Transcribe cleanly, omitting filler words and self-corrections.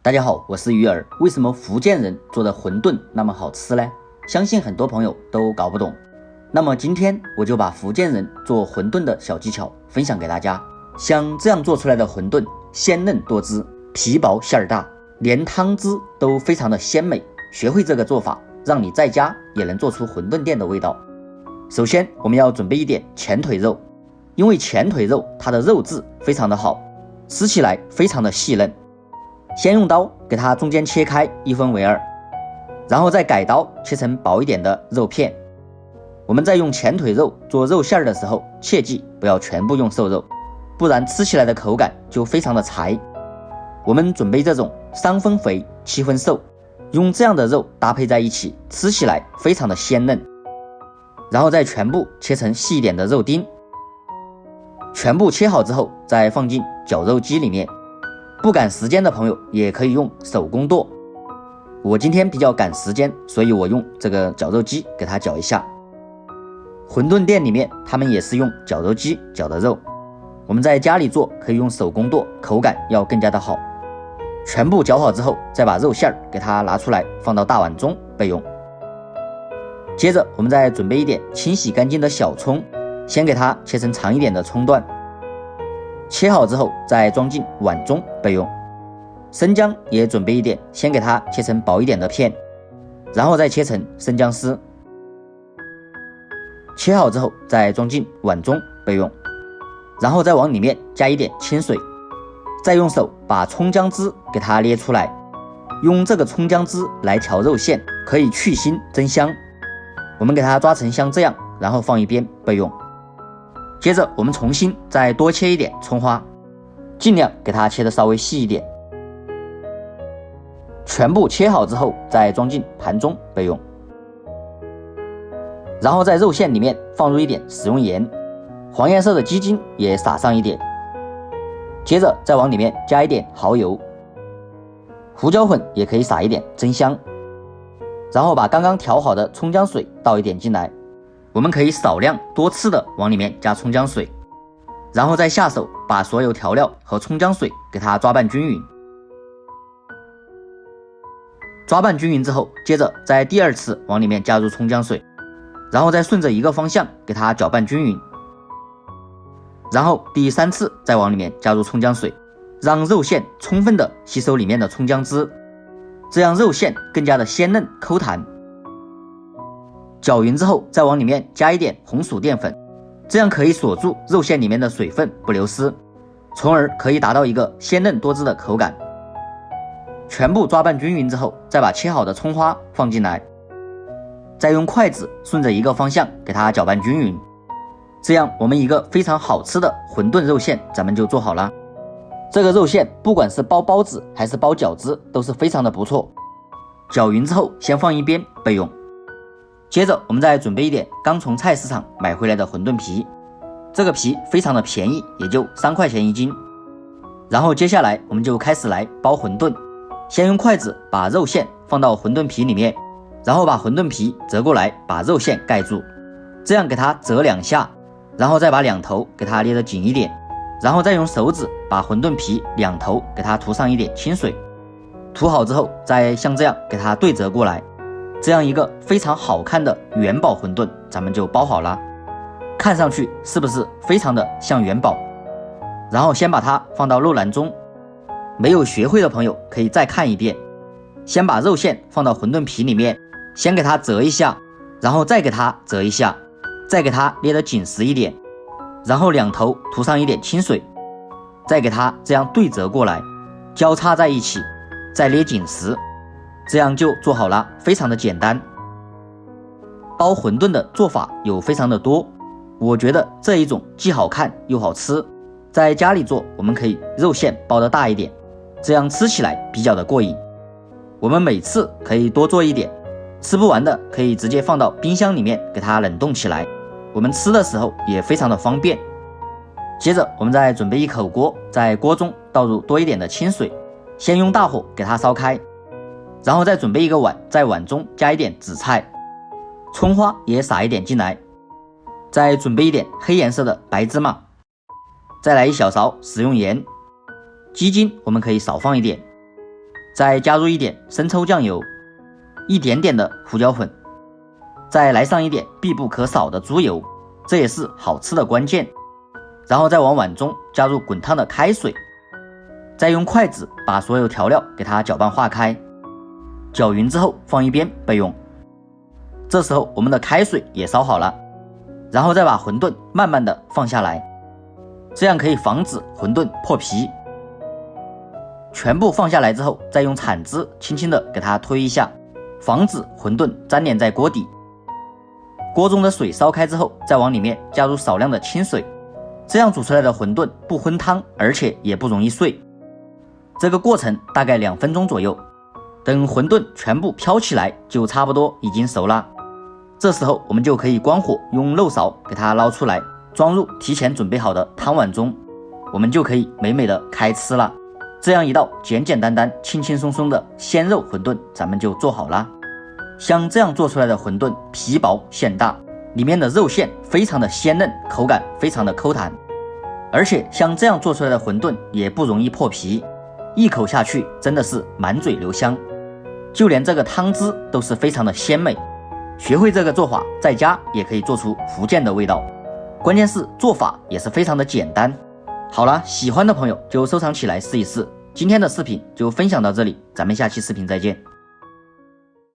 大家好，我是鱼儿。为什么福建人做的馄饨那么好吃呢？相信很多朋友都搞不懂。那么今天我就把福建人做馄饨的小技巧分享给大家。像这样做出来的馄饨，鲜嫩多汁，皮薄馅儿大，连汤汁都非常的鲜美。学会这个做法，让你在家也能做出馄饨店的味道。首先我们要准备一点前腿肉，因为前腿肉它的肉质非常的好，吃起来非常的细嫩。先用刀给它中间切开1分为2，然后再改刀切成薄一点的肉片。我们在用前腿肉做肉馅的时候，切记不要全部用瘦肉，不然吃起来的口感就非常的柴。我们准备这种3分肥7分瘦，用这样的肉搭配在一起，吃起来非常的鲜嫩。然后再全部切成细一点的肉丁，全部切好之后再放进绞肉机里面。不赶时间的朋友也可以用手工剁，我今天比较赶时间，所以我用这个绞肉机给它绞一下。馄饨店里面他们也是用绞肉机绞的肉，我们在家里做可以用手工剁，口感要更加的好。全部绞好之后，再把肉馅给它拿出来放到大碗中备用。接着我们再准备一点清洗干净的小葱，先给它切成长一点的葱段，切好之后再装进碗中备用。生姜也准备一点，先给它切成薄一点的片，然后再切成生姜丝，切好之后再装进碗中备用。然后再往里面加一点清水，再用手把葱姜汁给它捏出来，用这个葱姜汁来调肉馅，可以去腥增香。我们给它抓成像这样，然后放一边备用。接着我们重新再多切一点葱花，尽量给它切得稍微细一点。全部切好之后再装进盘中备用。然后在肉馅里面放入一点食用盐，黄颜色的鸡精也撒上一点。接着再往里面加一点蚝油，胡椒粉也可以撒一点增香。然后把刚刚调好的葱姜水倒一点进来，我们可以少量多次的往里面加葱姜水，然后再下手把所有调料和葱姜水给它抓拌均匀。抓拌均匀之后，接着在第2次往里面加入葱姜水，然后再顺着一个方向给它搅拌均匀。然后第3次再往里面加入葱姜水，让肉馅充分的吸收里面的葱姜汁，这样肉馅更加的鲜嫩抠弹。搅匀之后再往里面加一点红薯淀粉，这样可以锁住肉馅里面的水分不流失，从而可以达到一个鲜嫩多汁的口感。全部抓拌均匀之后，再把切好的葱花放进来，再用筷子顺着一个方向给它搅拌均匀，这样我们一个非常好吃的馄饨肉馅咱们就做好了。这个肉馅不管是包包子还是包饺子都是非常的不错。搅匀之后先放一边备用。接着我们再准备一点刚从菜市场买回来的馄饨皮，这个皮非常的便宜，也就3块钱1斤。然后接下来我们就开始来包馄饨，先用筷子把肉馅放到馄饨皮里面，然后把馄饨皮折过来把肉馅盖住，这样给它折2下，然后再把2头给它捏得紧一点，然后再用手指把馄饨皮2头给它涂上一点清水，涂好之后再像这样给它对折过来，这样一个非常好看的元宝馄饨咱们就包好了。看上去是不是非常的像元宝？然后先把它放到肉篮中，没有学会的朋友可以再看一遍。先把肉馅放到馄饨皮里面，先给它折一下，然后再给它折一下，再给它捏得紧实一点，然后2头涂上一点清水，再给它这样对折过来，交叉在一起，再捏紧实，这样就做好了，非常的简单。包馄饨的做法有非常的多，我觉得这一种既好看又好吃。在家里做我们可以肉馅包得大一点，这样吃起来比较的过瘾。我们每次可以多做一点，吃不完的可以直接放到冰箱里面给它冷冻起来，我们吃的时候也非常的方便。接着我们再准备一口锅，在锅中倒入多一点的清水，先用大火给它烧开，然后再准备一个碗，在碗中加一点紫菜，葱花也撒一点进来，再准备一点黑颜色的白芝麻，再来1小勺食用盐，鸡精我们可以少放一点，再加入一点生抽酱油，一点点的胡椒粉，再来上一点必不可少的猪油，这也是好吃的关键。然后再往碗中加入滚烫的开水，再用筷子把所有调料给它搅拌化开，搅匀之后放一边备用。这时候我们的开水也烧好了，然后再把馄饨慢慢的放下来，这样可以防止馄饨破皮。全部放下来之后，再用铲子轻轻的给它推一下，防止馄饨粘连在锅底。锅中的水烧开之后，再往里面加入少量的清水，这样煮出来的馄饨不昏汤，而且也不容易碎。这个过程大概2分钟左右，等馄饨全部飘起来，就差不多已经熟了。这时候我们就可以关火，用漏勺给它捞出来，装入提前准备好的汤碗中，我们就可以美美的开吃了。这样一道简简单单、轻轻松松的鲜肉馄饨，咱们就做好了。像这样做出来的馄饨，皮薄馅大，里面的肉馅非常的鲜嫩，口感非常的 Q 弹，而且像这样做出来的馄饨也不容易破皮，一口下去真的是满嘴留香，就连这个汤汁都是非常的鲜美。学会这个做法，在家也可以做出福建的味道，关键是做法也是非常的简单。好了，喜欢的朋友就收藏起来试一试。今天的视频就分享到这里，咱们下期视频再见。